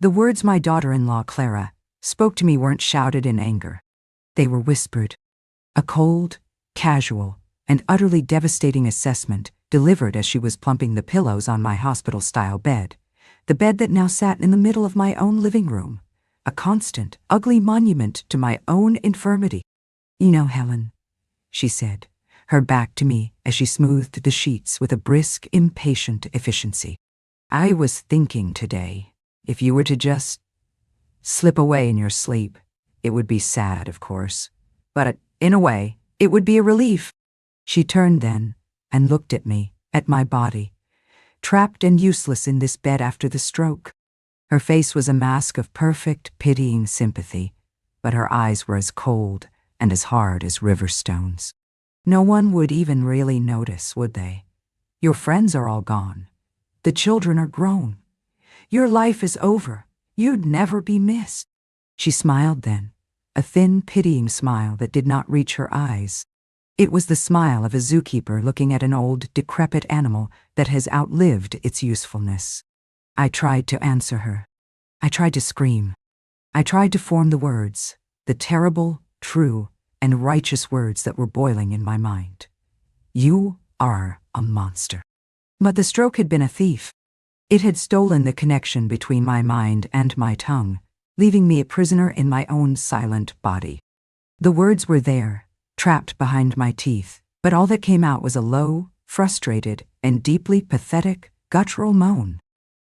The words my daughter-in-law, Clara, spoke to me weren't shouted in anger. They were whispered. A cold, casual, and utterly devastating assessment delivered as she was plumping the pillows on my hospital-style bed, the bed that now sat in the middle of my own living room, a constant, ugly monument to my own infirmity. "You know, Helen," she said, her back to me as she smoothed the sheets with a brisk, impatient efficiency. "I was thinking today, if you were to just slip away in your sleep, it would be sad, of course, but in a way, it would be a relief." She turned then and looked at me, at my body, trapped and useless in this bed after the stroke. Her face was a mask of perfect, pitying sympathy, but her eyes were as cold and as hard as river stones. "No one would even really notice, would they? Your friends are all gone. The children are grown. Your life is over. You'd never be missed." She smiled then, a thin, pitying smile that did not reach her eyes. It was the smile of a zookeeper looking at an old, decrepit animal that has outlived its usefulness. I tried to answer her. I tried to scream. I tried to form the words, the terrible, true, and righteous words that were boiling in my mind. "You are a monster." But the stroke had been a thief. It had stolen the connection between my mind and my tongue, leaving me a prisoner in my own silent body. The words were there, trapped behind my teeth, but all that came out was a low, frustrated, and deeply pathetic, guttural moan.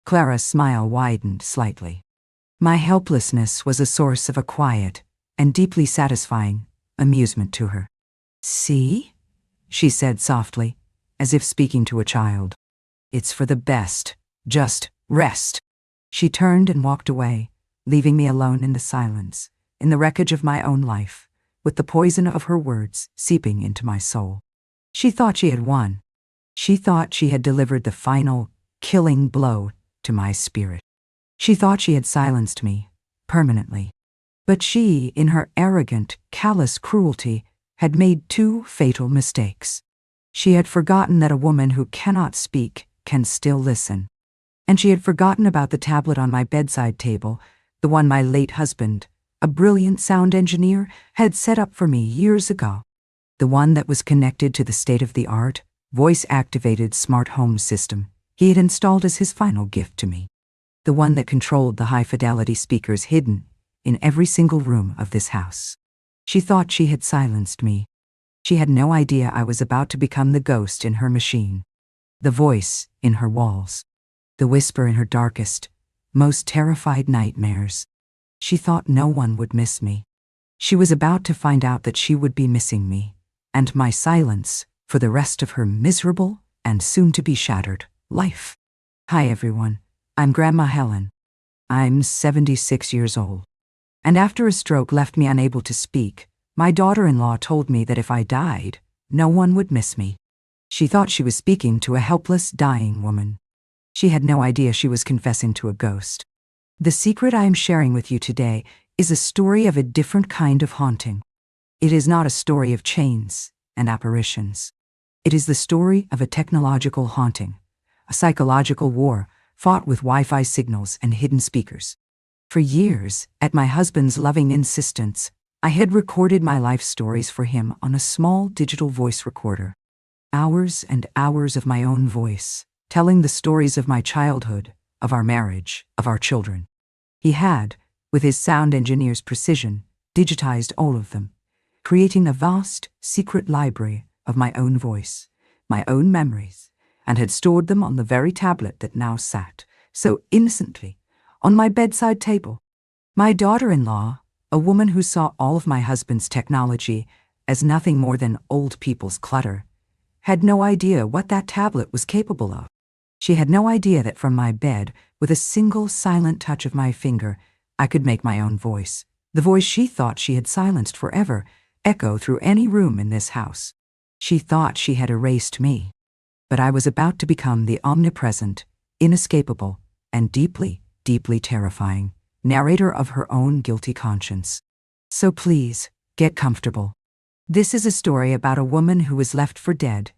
Clara's smile widened slightly. My helplessness was a source of a quiet and deeply satisfying amusement to her. "See?" she said softly, as if speaking to a child. "It's for the best. Just rest." She turned and walked away, leaving me alone in the silence, in the wreckage of my own life, with the poison of her words seeping into my soul. She thought she had won. She thought she had delivered the final, killing blow to my spirit. She thought she had silenced me, permanently. But she, in her arrogant, callous cruelty, had made two fatal mistakes. She had forgotten that a woman who cannot speak can still listen. And she had forgotten about the tablet on my bedside table, the one my late husband, a brilliant sound engineer, had set up for me years ago. The one that was connected to the state-of-the-art, voice-activated smart home system he had installed as his final gift to me. The one that controlled the high-fidelity speakers hidden in every single room of this house. She thought she had silenced me. She had no idea I was about to become the ghost in her machine, the voice in her walls, the whisper in her darkest, most terrified nightmares. She thought no one would miss me. She was about to find out that she would be missing me, and my silence for the rest of her miserable and soon-to-be shattered life. Hi everyone, I'm Grandma Helen. I'm 76 years old. And after a stroke left me unable to speak, my daughter-in-law told me that if I died, no one would miss me. She thought she was speaking to a helpless, dying woman. She had no idea she was confessing to a ghost. The secret I am sharing with you today is a story of a different kind of haunting. It is not a story of chains and apparitions. It is the story of a technological haunting, a psychological war fought with Wi-Fi signals and hidden speakers. For years, at my husband's loving insistence, I had recorded my life stories for him on a small digital voice recorder. Hours and hours of my own voice, telling the stories of my childhood, of our marriage, of our children. He had, with his sound engineer's precision, digitized all of them, creating a vast, secret library of my own voice, my own memories, and had stored them on the very tablet that now sat, so innocently, on my bedside table. My daughter-in-law, a woman who saw all of my husband's technology as nothing more than old people's clutter, had no idea what that tablet was capable of. She had no idea that from my bed, with a single silent touch of my finger, I could make my own voice, the voice she thought she had silenced forever, echo through any room in this house. She thought she had erased me, but I was about to become the omnipresent, inescapable, and deeply, deeply terrifying narrator of her own guilty conscience. So please, get comfortable. This is a story about a woman who was left for dead,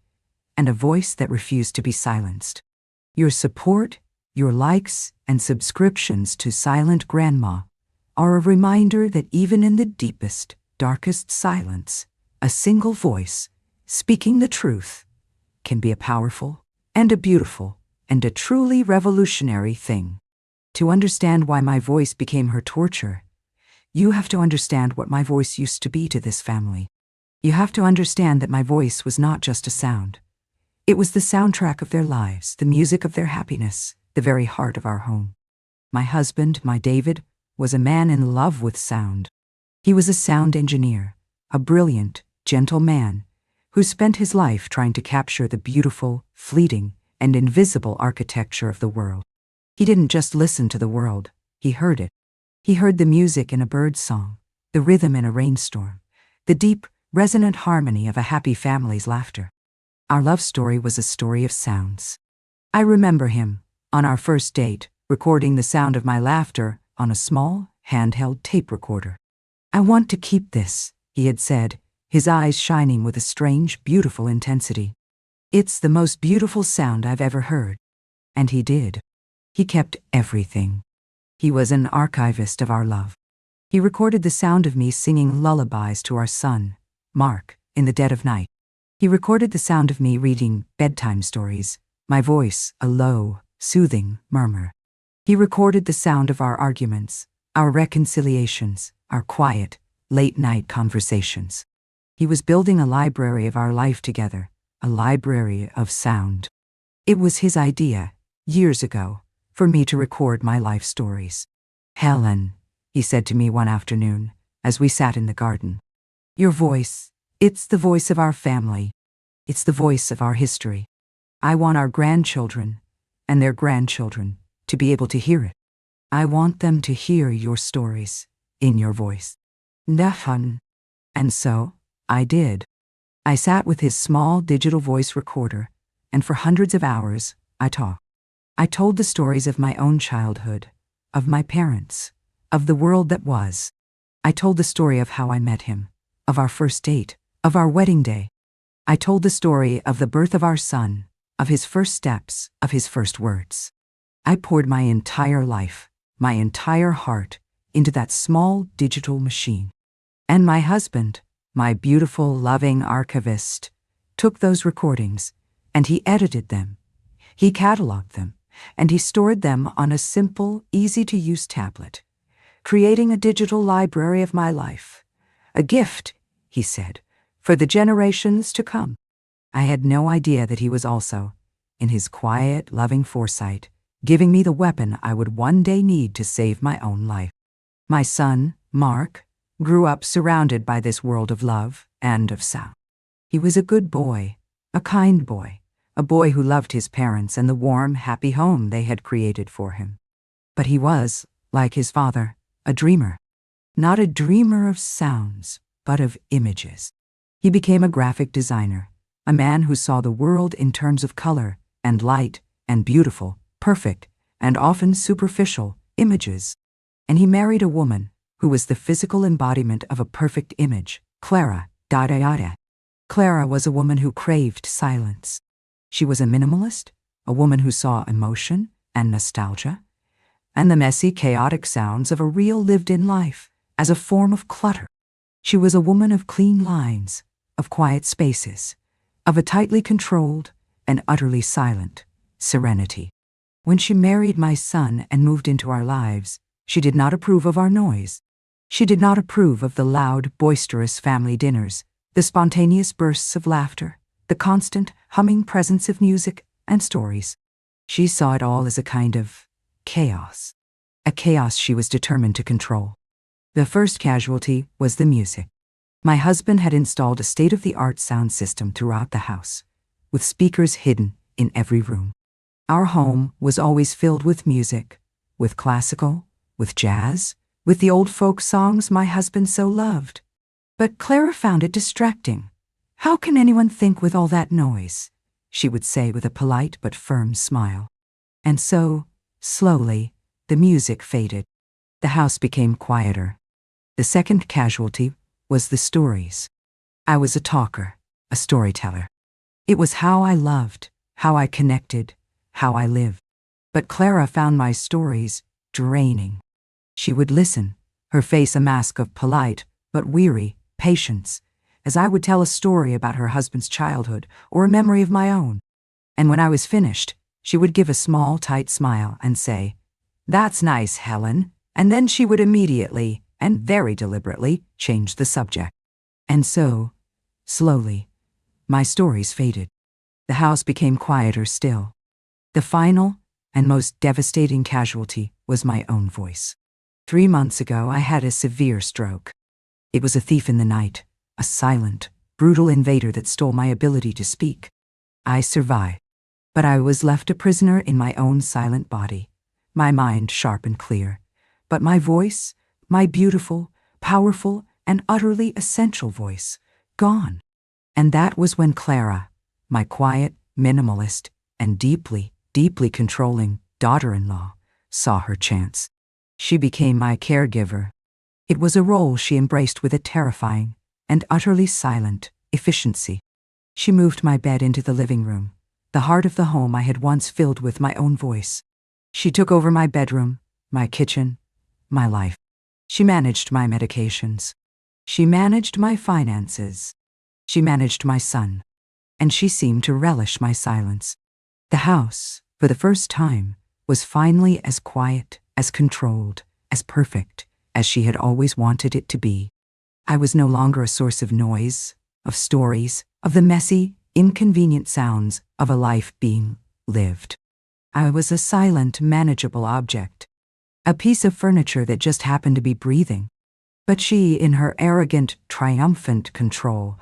and a voice that refused to be silenced. Your support, Your likes and subscriptions to Silent Grandma are a reminder that even in the deepest, darkest silence, a single voice, speaking the truth, can be a powerful and a beautiful and a truly revolutionary thing. To understand why my voice became her torture, you have to understand what my voice used to be to this family. You have to understand that my voice was not just a sound. It was the soundtrack of their lives, the music of their happiness, the very heart of our home. My husband, my David, was a man in love with sound. He was a sound engineer, a brilliant, gentle man who spent his life trying to capture the beautiful, fleeting, and invisible architecture of the world. He didn't just listen to the world, he heard it. He heard the music in a bird's song, the rhythm in a rainstorm, the deep, resonant harmony of a happy family's laughter. Our love story was a story of sounds. I remember him, on our first date, recording the sound of my laughter on a small, handheld tape recorder. "I want to keep this," he had said, his eyes shining with a strange, beautiful intensity. "It's the most beautiful sound I've ever heard." And he did. He kept everything. He was an archivist of our love. He recorded the sound of me singing lullabies to our son, Mark, in the dead of night. He recorded the sound of me reading bedtime stories, my voice a low, soothing murmur. He recorded the sound of our arguments, our reconciliations, our quiet, late-night conversations. He was building a library of our life together, a library of sound. It was his idea, years ago, for me to record my life stories. "Helen," he said to me one afternoon, as we sat in the garden, "your voice, it's the voice of our family. It's the voice of our history. I want our grandchildren and their grandchildren to be able to hear it. I want them to hear your stories in your voice." Nafun. And so, I did. I sat with his small digital voice recorder, and for hundreds of hours, I talked. I told the stories of my own childhood, of my parents, of the world that was. I told the story of how I met him, of our first date, of our wedding day. I told the story of the birth of our son, of his first steps, of his first words. I poured my entire life, my entire heart, into that small digital machine. And my husband, my beautiful, loving archivist, took those recordings, and he edited them. He cataloged them, and he stored them on a simple, easy-to-use tablet, creating a digital library of my life. A gift, he said, for the generations to come. I had no idea that he was also, in his quiet, loving foresight, giving me the weapon I would one day need to save my own life. My son, Mark, grew up surrounded by this world of love and of sound. He was a good boy, a kind boy, a boy who loved his parents and the warm, happy home they had created for him. But he was, like his father, a dreamer. Not a dreamer of sounds, but of images. He became a graphic designer, a man who saw the world in terms of color and light and beautiful, perfect, and often superficial images. And he married a woman who was the physical embodiment of a perfect image, Clara. Clara was a woman who craved silence. She was a minimalist, a woman who saw emotion and nostalgia, and the messy, chaotic sounds of a real lived-in life as a form of clutter. She was a woman of clean lines, of quiet spaces, of a tightly controlled and utterly silent serenity. When she married my son and moved into our lives, she did not approve of our noise. She did not approve of the loud, boisterous family dinners, the spontaneous bursts of laughter, the constant, humming presence of music and stories. She saw it all as a kind of chaos, a chaos she was determined to control. The first casualty was the music. My husband had installed a state-of-the-art sound system throughout the house, with speakers hidden in every room. Our home was always filled with music, with classical, with jazz, with the old folk songs my husband so loved. But Clara found it distracting. "How can anyone think with all that noise?" she would say with a polite but firm smile. And so, slowly, the music faded. The house became quieter. The second casualty was the stories. I was a talker, a storyteller. It was how I loved, how I connected, how I lived. But Clara found my stories draining. She would listen, her face a mask of polite but weary patience, as I would tell a story about her husband's childhood or a memory of my own. And when I was finished, she would give a small, tight smile and say, "That's nice, Helen," and then she would immediately, and very deliberately, change the subject. And so, slowly, my stories faded. The house became quieter still. The final and most devastating casualty was my own voice. 3 months ago, I had a severe stroke. It was a thief in the night, a silent, brutal invader that stole my ability to speak. I survived, but I was left a prisoner in my own silent body, my mind sharp and clear, but my voice, my beautiful, powerful, and utterly essential voice, gone. And that was when Clara, my quiet, minimalist, and deeply, deeply controlling daughter-in-law, saw her chance. She became my caregiver. It was a role she embraced with a terrifying and utterly silent efficiency. She moved my bed into the living room, the heart of the home I had once filled with my own voice. She took over my bedroom, my kitchen, my life. She managed my medications. She managed my finances. She managed my son. And she seemed to relish my silence. The house, for the first time, was finally as quiet, as controlled, as perfect as she had always wanted it to be. I was no longer a source of noise, of stories, of the messy, inconvenient sounds of a life being lived. I was a silent, manageable object, a piece of furniture that just happened to be breathing. But she, in her arrogant, triumphant control,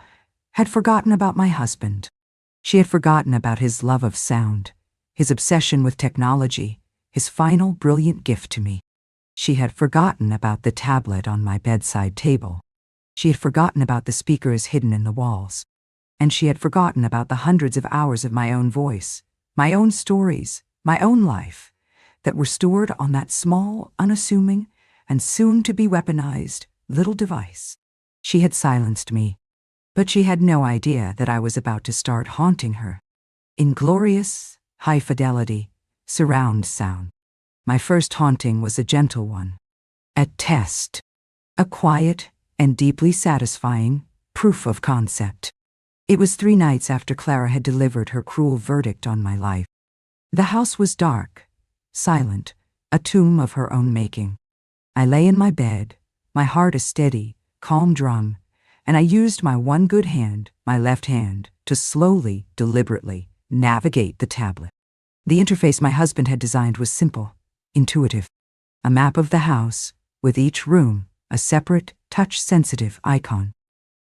had forgotten about my husband. She had forgotten about his love of sound, his obsession with technology, his final brilliant gift to me. She had forgotten about the tablet on my bedside table. She had forgotten about the speakers hidden in the walls. And she had forgotten about the hundreds of hours of my own voice, my own stories, my own life, that were stored on that small, unassuming, and soon-to-be weaponized little device. She had silenced me, but she had no idea that I was about to start haunting her. In glorious, high-fidelity, surround sound. My first haunting was a gentle one. A test. A quiet and deeply satisfying proof of concept. It was 3 nights after Clara had delivered her cruel verdict on my life. The house was dark, silent, a tomb of her own making. I lay in my bed, my heart a steady, calm drum, and I used my one good hand, my left hand, to slowly, deliberately navigate the tablet. The interface my husband had designed was simple, intuitive. A map of the house, with each room a separate, touch-sensitive icon.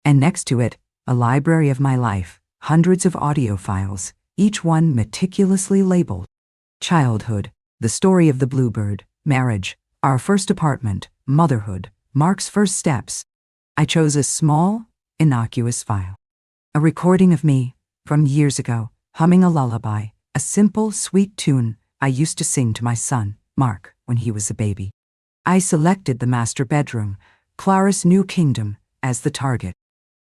And next to it, a library of my life, hundreds of audio files, each one meticulously labeled. Childhood, the story of the bluebird, marriage, our first apartment, motherhood, Mark's first steps. I chose a small, innocuous file. A recording of me, from years ago, humming a lullaby, a simple, sweet tune I used to sing to my son, Mark, when he was a baby. I selected the master bedroom, Clara's new kingdom, as the target.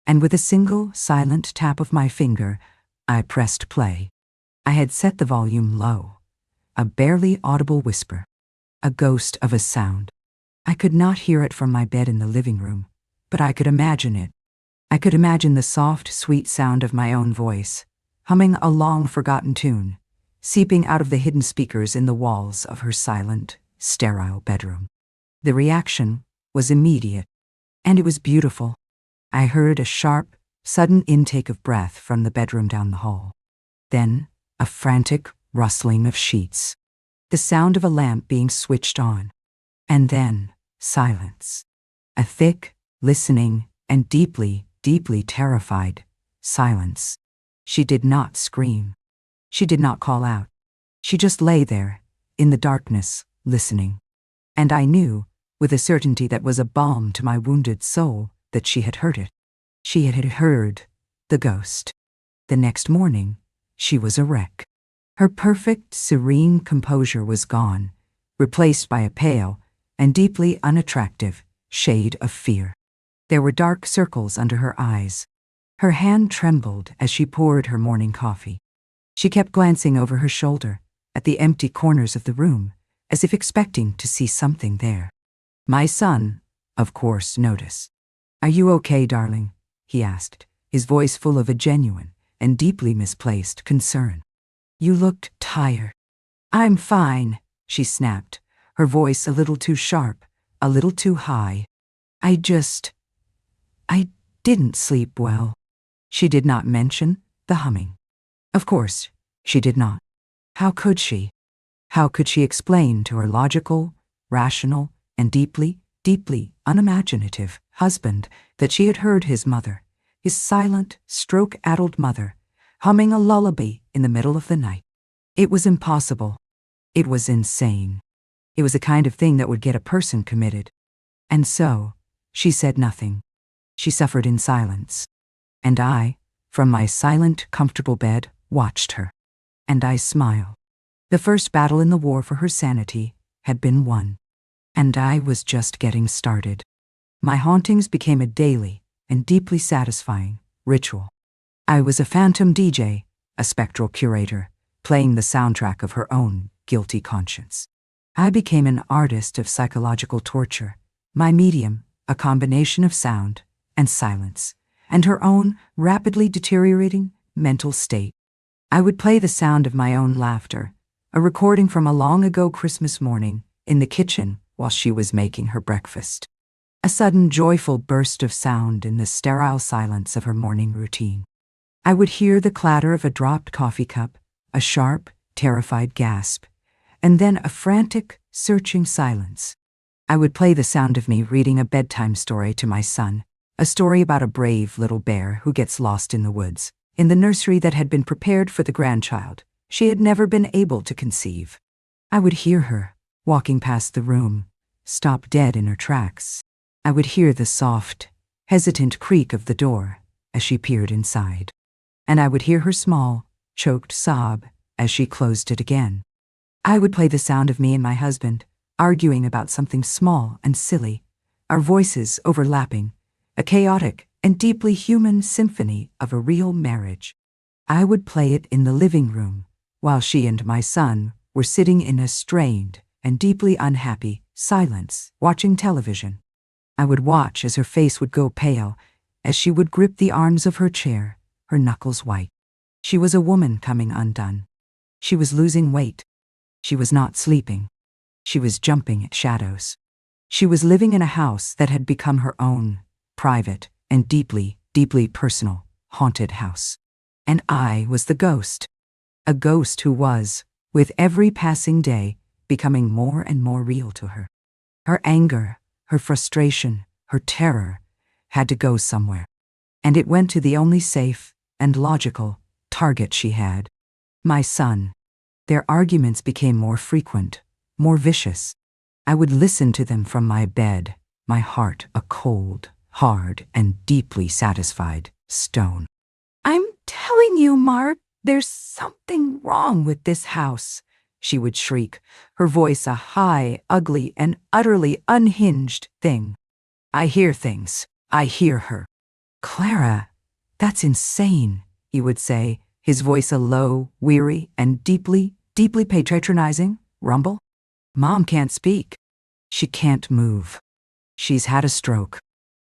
And with a single, silent tap of my finger, I pressed play. I had set the volume low. A barely audible whisper. A ghost of a sound. I could not hear it from my bed in the living room, but I could imagine it. I could imagine the soft, sweet sound of my own voice, humming a long-forgotten tune, seeping out of the hidden speakers in the walls of her silent, sterile bedroom. The reaction was immediate, and it was beautiful. I heard a sharp, sudden intake of breath from the bedroom down the hall. Then, a frantic rustling of sheets. The sound of a lamp being switched on. And then, silence. A thick, listening, and deeply, deeply terrified silence. She did not scream. She did not call out. She just lay there, in the darkness, listening. And I knew, with a certainty that was a balm to my wounded soul, that she had heard it. She had heard the ghost. The next morning, she was a wreck. Her perfect, serene composure was gone, replaced by a pale and deeply unattractive shade of fear. There were dark circles under her eyes. Her hand trembled as she poured her morning coffee. She kept glancing over her shoulder, at the empty corners of the room, as if expecting to see something there. My son, of course, noticed. "Are you okay, darling?" he asked, his voice full of a genuine and deeply misplaced concern. "You looked tired." "I'm fine," she snapped, her voice a little too sharp, a little too high. I didn't sleep well." She did not mention the humming. Of course, she did not. How could she? How could she explain to her logical, rational, and deeply, deeply unimaginative husband that she had heard his mother, his silent, stroke-addled mother, humming a lullaby in the middle of the night? It was impossible. It was insane. It was the kind of thing that would get a person committed. And so, she said nothing. She suffered in silence. And I, from my silent, comfortable bed, watched her. And I smiled. The first battle in the war for her sanity had been won. And I was just getting started. My hauntings became a daily and deeply satisfying ritual. I was a phantom DJ, a spectral curator, playing the soundtrack of her own guilty conscience. I became an artist of psychological torture, my medium a combination of sound and silence, and her own rapidly deteriorating mental state. I would play the sound of my own laughter, a recording from a long-ago Christmas morning in the kitchen while she was making her breakfast. A sudden joyful burst of sound in the sterile silence of her morning routine. I would hear the clatter of a dropped coffee cup, a sharp, terrified gasp, and then a frantic, searching silence. I would play the sound of me reading a bedtime story to my son, a story about a brave little bear who gets lost in the woods, in the nursery that had been prepared for the grandchild she had never been able to conceive. I would hear her, walking past the room, stop dead in her tracks. I would hear the soft, hesitant creak of the door as she peered inside. And I would hear her small, choked sob as she closed it again. I would play the sound of me and my husband, arguing about something small and silly, our voices overlapping, a chaotic and deeply human symphony of a real marriage. I would play it in the living room, while she and my son were sitting in a strained and deeply unhappy silence, watching television. I would watch as her face would go pale, as she would grip the arms of her chair, her knuckles white. She was a woman coming undone. She was losing weight. She was not sleeping. She was jumping at shadows. She was living in a house that had become her own, private and deeply, deeply personal, haunted house. And I was the ghost. A ghost who was, with every passing day, becoming more and more real to her. Her anger, her frustration, her terror had to go somewhere. And it went to the only safe and logical target she had. My son. Their arguments became more frequent, more vicious. I would listen to them from my bed, my heart a cold, hard, and deeply satisfied stone. "I'm telling you, Mark, there's something wrong with this house," she would shriek, her voice a high, ugly, and utterly unhinged thing. "I hear things. I hear her." "Clara, that's insane," he would say, his voice a low, weary, and deeply, deeply patronizing rumble. "Mom can't speak. She can't move. She's had a stroke.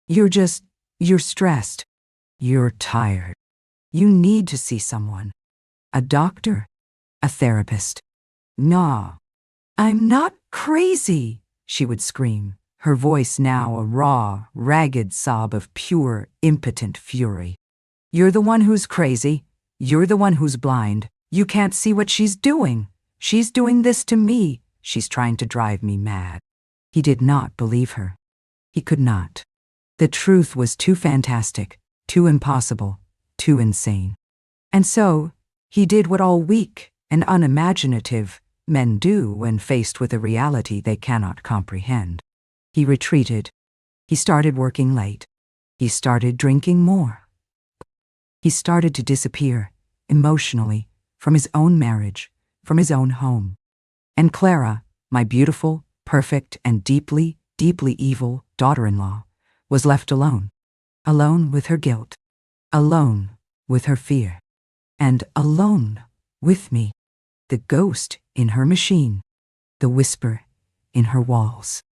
You're stressed. You're tired. You need to see someone. A doctor? A therapist?" "No, I'm not crazy," she would scream, her voice now a raw, ragged sob of pure, impotent fury. "You're the one who's crazy. You're the one who's blind. You can't see what she's doing. She's doing this to me. She's trying to drive me mad." He did not believe her. He could not. The truth was too fantastic, too impossible, too insane. And so, he did what all weak and unimaginative men do when faced with a reality they cannot comprehend. He retreated. He started working late. He started drinking more. He started to disappear, emotionally, from his own marriage, from his own home. And Clara, my beautiful, perfect, and deeply, deeply evil daughter-in-law, was left alone. Alone with her guilt. Alone with her fear. And alone with me. The ghost in her machine, the whisper in her walls,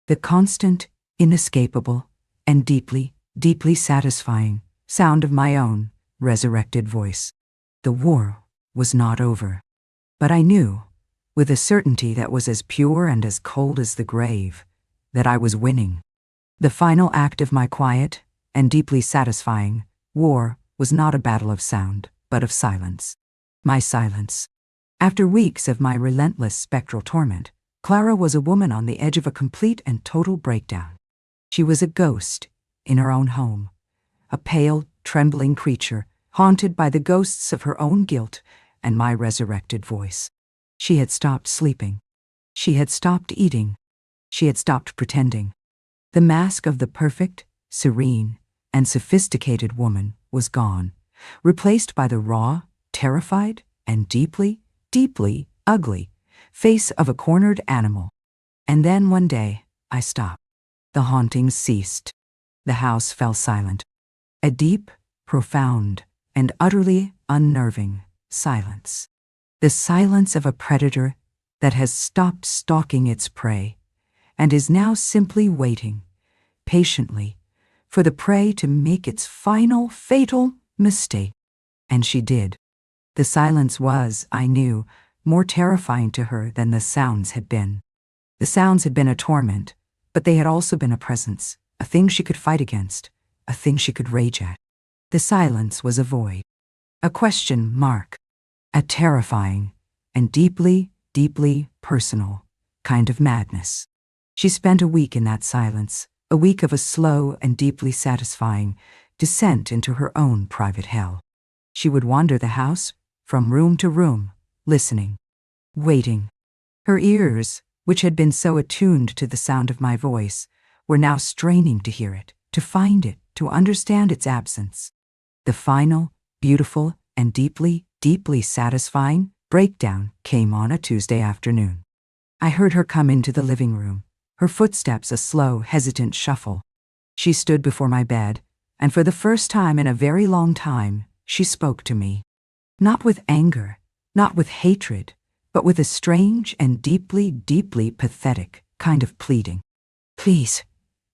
the constant, inescapable, and deeply, deeply satisfying sound of my own resurrected voice. The war was not over, but I knew, with a certainty that was as pure and as cold as the grave, that I was winning. The final act of my quiet and deeply satisfying war was not a battle of sound, but of silence. My silence. After weeks of my relentless spectral torment, Clara was a woman on the edge of a complete and total breakdown. She was a ghost in her own home, a pale, trembling creature haunted by the ghosts of her own guilt and my resurrected voice. She had stopped sleeping. She had stopped eating. She had stopped pretending. The mask of the perfect, serene, and sophisticated woman was gone, replaced by the raw, terrified, and deeply, deeply ugly face of a cornered animal. And then one day, I stopped. The hauntings ceased. The house fell silent. A deep, profound, and utterly unnerving silence. The silence of a predator that has stopped stalking its prey and is now simply waiting, patiently, for the prey to make its final, fatal mistake. And she did. The silence was, I knew, more terrifying to her than the sounds had been. The sounds had been a torment, but they had also been a presence, a thing she could fight against, a thing she could rage at. The silence was a void, a question mark, a terrifying and deeply, deeply personal kind of madness. She spent a week in that silence, a week of a slow and deeply satisfying descent into her own private hell. She would wander the house, from room to room, listening, waiting. Her ears, which had been so attuned to the sound of my voice, were now straining to hear it, to find it, to understand its absence. The final, beautiful, and deeply, deeply satisfying breakdown came on a Tuesday afternoon. I heard her come into the living room, her footsteps a slow, hesitant shuffle. She stood before my bed, and for the first time in a very long time, she spoke to me. Not with anger, not with hatred, but with a strange and deeply, deeply pathetic kind of pleading. "Please,"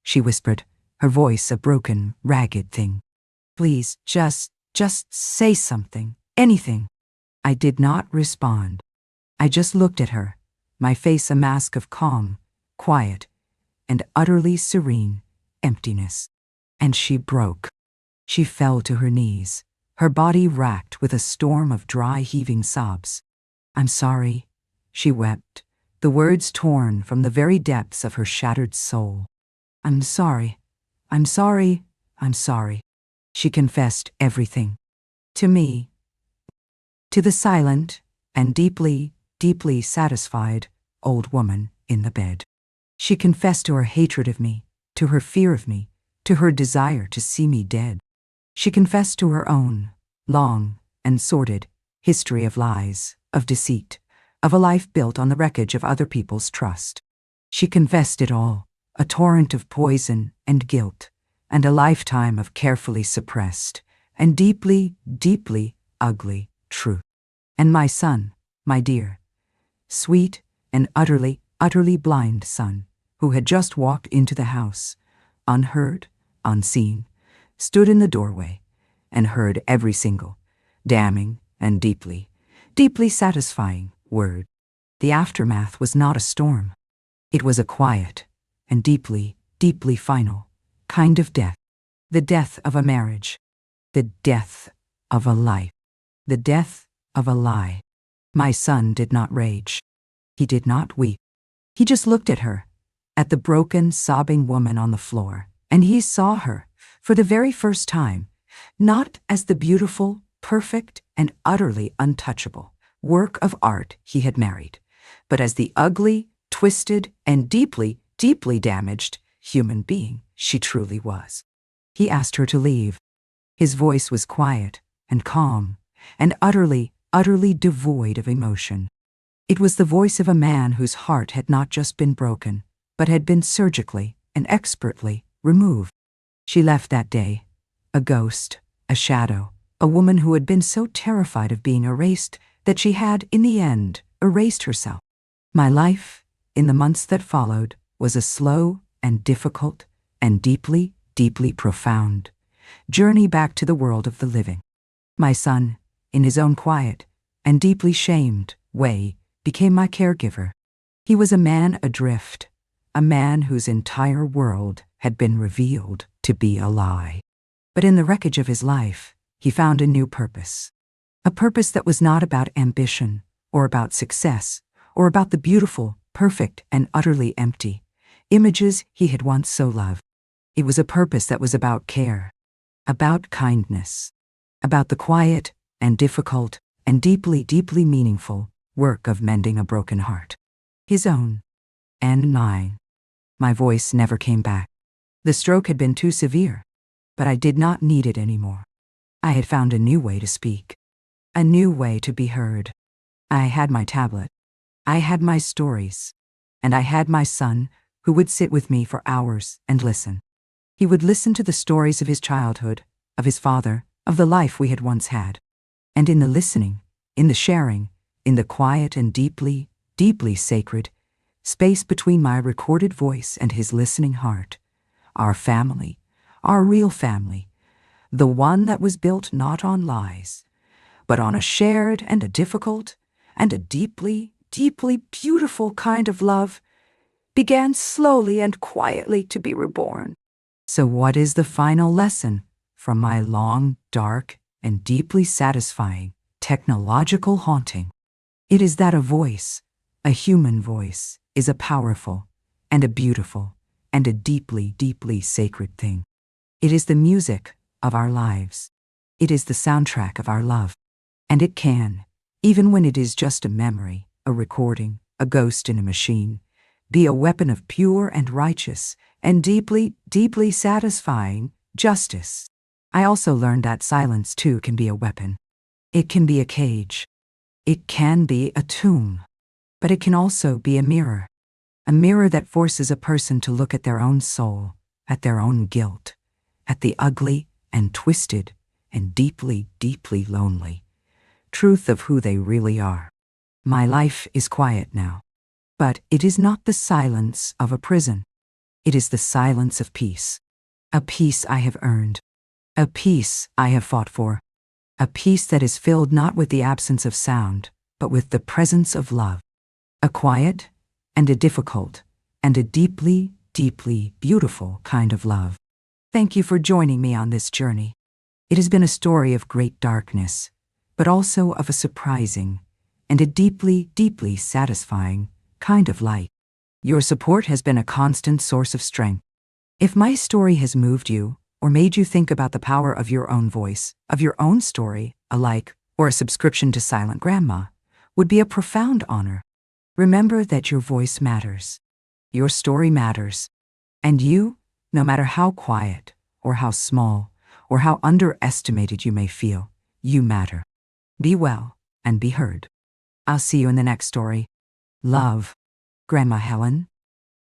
she whispered, her voice a broken, ragged thing. "Please, just say something, anything." I did not respond. I just looked at her, my face a mask of calm, quiet, and utterly serene emptiness. And she broke. She fell to her knees, her body racked with a storm of dry, heaving sobs. "I'm sorry," she wept, the words torn from the very depths of her shattered soul. "I'm sorry, I'm sorry, I'm sorry." She confessed everything. To me, to the silent and deeply, deeply satisfied old woman in the bed. She confessed to her hatred of me, to her fear of me, to her desire to see me dead. She confessed to her own, long and sordid, history of lies, of deceit, of a life built on the wreckage of other people's trust. She confessed it all, a torrent of poison and guilt, and a lifetime of carefully suppressed and deeply, deeply ugly truth. And my son, my dear, sweet and utterly, utterly blind son, who had just walked into the house, unheard, unseen, stood in the doorway and heard every single damning and deeply, deeply satisfying word. The aftermath was not a storm. It was a quiet and deeply, deeply final kind of death. The death of a marriage. The death of a life. The death of a lie. My son did not rage. He did not weep. He just looked at her, at the broken, sobbing woman on the floor, and he saw her, for the very first time, not as the beautiful, perfect, and utterly untouchable work of art he had married, but as the ugly, twisted, and deeply, deeply damaged human being she truly was. He asked her to leave. His voice was quiet and calm and utterly, utterly devoid of emotion. It was the voice of a man whose heart had not just been broken, but had been surgically and expertly removed. She left that day, a ghost, a shadow, a woman who had been so terrified of being erased that she had, in the end, erased herself. My life, in the months that followed, was a slow and difficult and deeply, deeply profound journey back to the world of the living. My son, in his own quiet and deeply shamed way, became my caregiver. He was a man adrift, a man whose entire world had been revealed to be a lie. But in the wreckage of his life, he found a new purpose. A purpose that was not about ambition, or about success, or about the beautiful, perfect, and utterly empty images he had once so loved. It was a purpose that was about care, about kindness, about the quiet and difficult and deeply, deeply meaningful work of mending a broken heart. His own and mine. My voice never came back. The stroke had been too severe, but I did not need it anymore. I had found a new way to speak, a new way to be heard. I had my tablet, I had my stories, and I had my son who would sit with me for hours and listen. He would listen to the stories of his childhood, of his father, of the life we had once had. And in the listening, in the sharing, in the quiet and deeply, deeply sacred space between my recorded voice and his listening heart, our family, our real family, the one that was built not on lies, but on a shared and a difficult and a deeply, deeply beautiful kind of love, began slowly and quietly to be reborn. So what is the final lesson from my long, dark, and deeply satisfying technological haunting? It is that a voice, a human voice, is a powerful and a beautiful and a deeply, deeply sacred thing. It is the music of our lives. It is the soundtrack of our love. And it can, even when it is just a memory, a recording, a ghost in a machine, be a weapon of pure and righteous and deeply, deeply satisfying justice. I also learned that silence too can be a weapon. It can be a cage. It can be a tomb. But it can also be a mirror that forces a person to look at their own soul, at their own guilt, at the ugly and twisted and deeply, deeply lonely truth of who they really are. My life is quiet now, but it is not the silence of a prison. It is the silence of peace, a peace I have earned, a peace I have fought for, a peace that is filled not with the absence of sound, but with the presence of love, a quiet and a difficult and a deeply, deeply beautiful kind of love. Thank you for joining me on this journey. It has been a story of great darkness, but also of a surprising and a deeply, deeply satisfying kind of light. Your support has been a constant source of strength. If my story has moved you or made you think about the power of your own voice, of your own story, a like or a subscription to Silent Grandma would be a profound honor. Remember that your voice matters. Your story matters. And you, no matter how quiet or how small or how underestimated you may feel, you matter. Be well and be heard. I'll see you in the next story. Love, Grandma Helen.